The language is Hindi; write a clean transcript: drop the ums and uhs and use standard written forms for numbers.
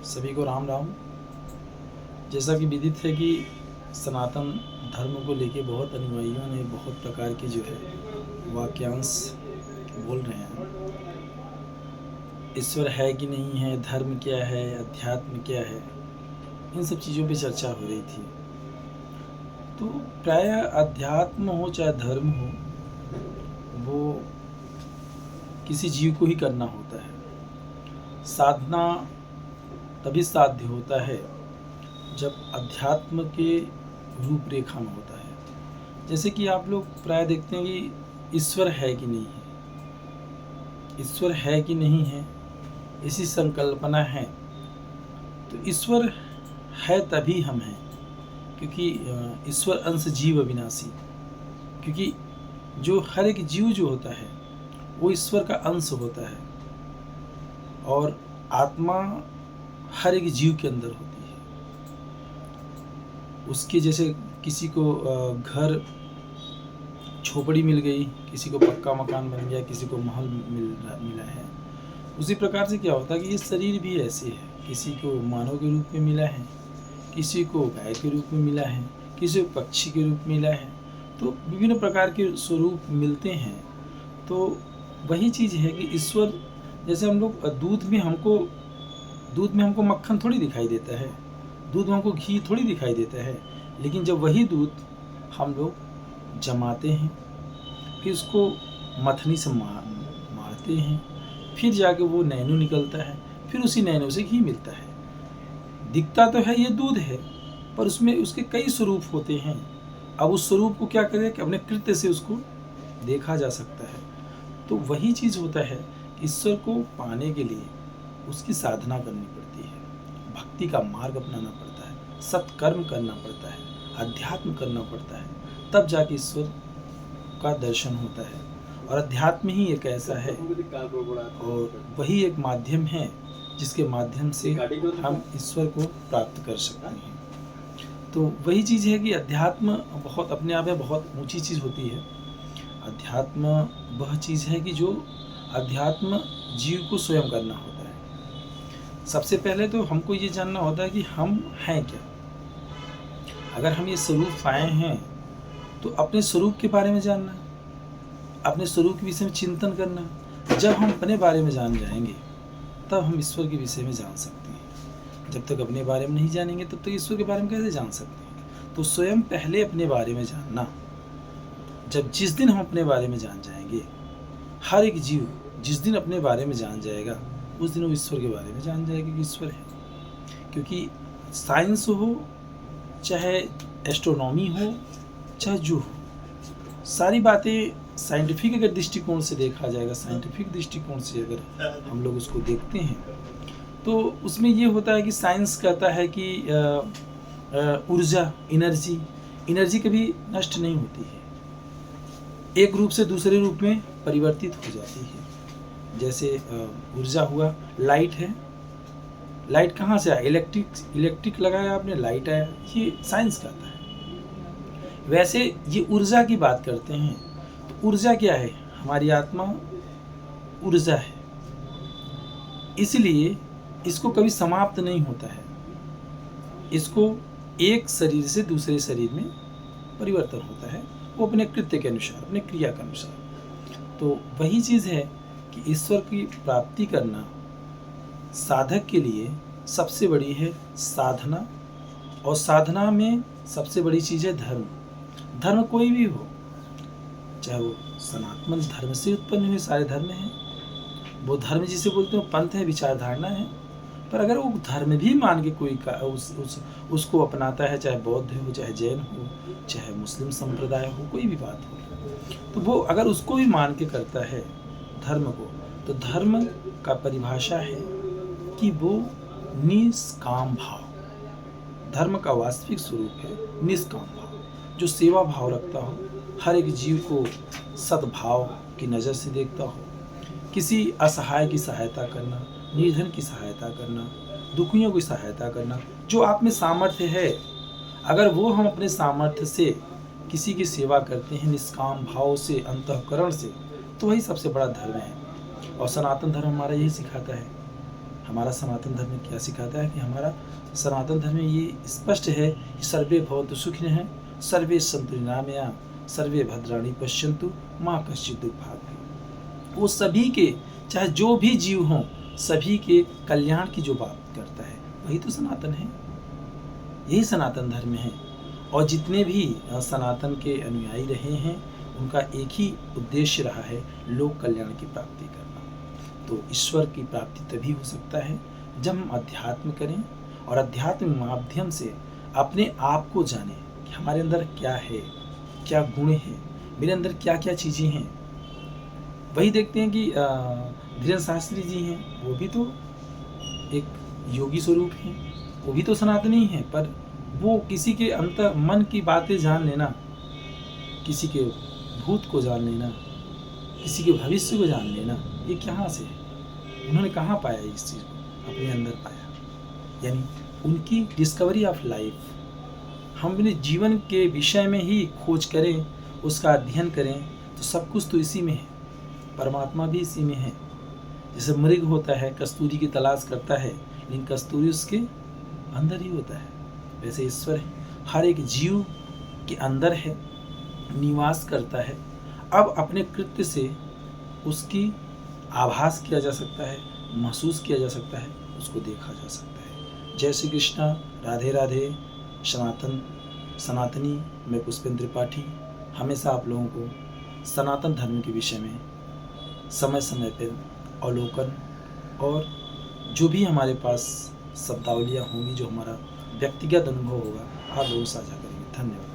सभी को राम राम। जैसा कि विदित है कि सनातन धर्म को लेके बहुत अनुयायियों ने बहुत प्रकार की जो है वाक्यांश बोल रहे हैं। ईश्वर है कि नहीं है, धर्म क्या है, अध्यात्म क्या है, इन सब चीज़ों पे चर्चा हो रही थी। तो प्रायः अध्यात्म हो चाहे धर्म हो, वो किसी जीव को ही करना होता है। साधना तभी साध्य होता है जब अध्यात्म के रूपरेखा में होता है। जैसे कि आप लोग प्राय देखते हैं कि ईश्वर है कि नहीं है, ईश्वर है कि नहीं है, इसी संकल्पना है। तो ईश्वर है तभी हम हैं, क्योंकि ईश्वर अंश जीव अविनाशी। क्योंकि जो हर एक जीव जो होता है वो ईश्वर का अंश होता है, और आत्मा हर एक जीव के अंदर होती है। उसके जैसे किसी को घर झोपड़ी मिल गई, किसी को पक्का मकान बन गया, किसी को महल मिला है। उसी प्रकार से क्या होता है कि ये शरीर भी ऐसे है, किसी को मानव के रूप में मिला है, किसी को गाय के रूप में मिला है, किसी को पक्षी के रूप में मिला है। तो विभिन्न प्रकार के स्वरूप मिलते हैं। तो वही चीज़ है कि ईश्वर, जैसे हम लोग दूध में हमको मक्खन थोड़ी दिखाई देता है, दूध में हमको घी थोड़ी दिखाई देता है। लेकिन जब वही दूध हम लोग जमाते हैं, फिर उसको मथनी से मारते हैं, फिर जाके वो नैनो निकलता है, फिर उसी नैनो से घी मिलता है। दिखता तो है ये दूध है, पर उसमें उसके कई स्वरूप होते हैं। अब उस स्वरूप को क्या करें कि अपने कृत्य से उसको देखा जा सकता है। तो वही चीज़ होता है, ईश्वर को पाने के लिए उसकी साधना करनी पड़ती है, भक्ति का मार्ग अपनाना पड़ता है, सत्कर्म करना पड़ता है, अध्यात्म करना पड़ता है, तब जाके ईश्वर का दर्शन होता है। और अध्यात्म ही एक ऐसा है और वही एक माध्यम है जिसके माध्यम से हम ईश्वर को प्राप्त कर सकते हैं। तो वही चीज़ है कि अध्यात्म बहुत अपने आप में बहुत ऊंची चीज़ होती है। अध्यात्म वह चीज़ है कि जो अध्यात्म जीव को स्वयं करना होता है। सबसे पहले तो हमको ये जानना होता है कि हम हैं क्या। अगर हम ये स्वरूप पाए हैं तो अपने स्वरूप के बारे में जानना, अपने स्वरूप के विषय में चिंतन करना। जब हम अपने बारे में जान जाएंगे तब हम ईश्वर के विषय में जान सकते हैं। जब तक अपने बारे में नहीं जानेंगे तब तक ईश्वर के बारे में कैसे जान सकते हैं। तो स्वयं पहले अपने बारे में जानना। जब जिस दिन हम अपने बारे में जान जाएंगे, हर एक जीव जिस दिन अपने बारे में जान जाएगा, उस दिन वो ईश्वर के बारे में जान जाएगा कि ईश्वर है। क्योंकि साइंस हो चाहे एस्ट्रोनॉमी हो चाहे जो हो, सारी बातें साइंटिफिक अगर दृष्टिकोण से देखा जाएगा, साइंटिफिक दृष्टिकोण से अगर हम लोग उसको देखते हैं तो उसमें ये होता है कि साइंस कहता है कि ऊर्जा, एनर्जी कभी नष्ट नहीं होती है, एक रूप से दूसरे रूप में परिवर्तित हो जाती है। जैसे ऊर्जा हुआ, लाइट है, लाइट कहाँ से आया? इलेक्ट्रिक लगाया आपने, लाइट आया, ये साइंस कहता है। वैसे ये ऊर्जा की बात करते हैं, तो ऊर्जा क्या है? हमारी आत्मा ऊर्जा है, इसलिए इसको कभी समाप्त नहीं होता है। इसको एक शरीर से दूसरे शरीर में परिवर्तन होता है, वो अपने कृत्य के अनुसार, अपने क्रिया के अनुसार। तो वही चीज़ है कि ईश्वर की प्राप्ति करना साधक के लिए सबसे बड़ी है साधना। और साधना में सबसे बड़ी चीज़ है धर्म। धर्म कोई भी हो, चाहे वो सनातन धर्म से उत्पन्न हुए सारे धर्म हैं, वो धर्म जिसे बोलते हैं पंथ है, विचारधारणा है। पर अगर वो धर्म भी मान के कोई उसको अपनाता है, चाहे बौद्ध हो, चाहे जैन हो, चाहे मुस्लिम संप्रदाय हो, कोई भी बात हो, तो वो अगर उसको भी मान के करता है धर्म को, तो धर्म का परिभाषा है कि वो निष्काम भाव। धर्म का वास्तविक स्वरूप है निष्काम भाव, जो सेवा भाव रखता हो, हर एक जीव को सद्भाव की नज़र से देखता हो, किसी असहाय की सहायता करना, निर्धन की सहायता करना, दुखियों की सहायता करना। जो आप में सामर्थ्य है, अगर वो हम अपने सामर्थ्य से किसी की सेवा करते हैं निष्काम भाव से, अंतःकरण से, तो वही सबसे बड़ा धर्म है। और सनातन धर्म हमारा यही सिखाता है। हमारा सनातन धर्म क्या सिखाता है कि हमारा सनातन धर्म ये स्पष्ट है कि सर्वे भवन्तु सुखिनः, सर्वे सन्तु निरामया, सर्वे भद्राणि पश्यन्तु, माँ कश्चित् दुःखभाग् भवेत्। वो सभी के, चाहे जो भी जीव हों, सभी के कल्याण की जो बात करता है वही तो सनातन है, यही सनातन धर्म है। और जितने भी सनातन के अनुयायी रहे हैं उनका एक ही उद्देश्य रहा है, लोक कल्याण की प्राप्ति करना। तो ईश्वर की प्राप्ति तभी हो सकता है जब हम अध्यात्म करें और अध्यात्म माध्यम से अपने आप को जानें कि हमारे अंदर क्या है, क्या गुण है, मेरे अंदर क्या क्या चीज़ें हैं। वही देखते हैं कि धीरेन्द्र शास्त्री जी हैं, वो भी तो एक योगी स्वरूप हैं, वो भी तो सनातनी हैं, पर वो किसी के अंतर मन की बातें जान लेना, किसी के भूत को जान लेना, किसी के भविष्य को जान लेना, ये कहाँ से है? उन्होंने कहाँ पाया इस चीज़ को? अपने अंदर पाया। यानी उनकी डिस्कवरी ऑफ लाइफ। हम अपने जीवन के विषय में ही खोज करें, उसका अध्ययन करें, तो सब कुछ तो इसी में है, परमात्मा भी इसी में है। जैसे मृग होता है, कस्तूरी की तलाश करता है, लेकिन कस्तूरी उसके अंदर ही होता है, वैसे ईश्वर है, हर एक जीव के अंदर है, निवास करता है। अब अपने कृत्य से उसकी आभास किया जा सकता है, महसूस किया जा सकता है, उसको देखा जा सकता है। जय श्री कृष्णा, राधे राधे। सनातनी, मैं पुष्पेंद्र त्रिपाठी हमेशा आप लोगों को सनातन धर्म के विषय में समय समय पर अवलोकन और जो भी हमारे पास शब्दावलियाँ होंगी, जो हमारा व्यक्तिगत अनुभव होगा, आप लोग साझा करेंगे। धन्यवाद।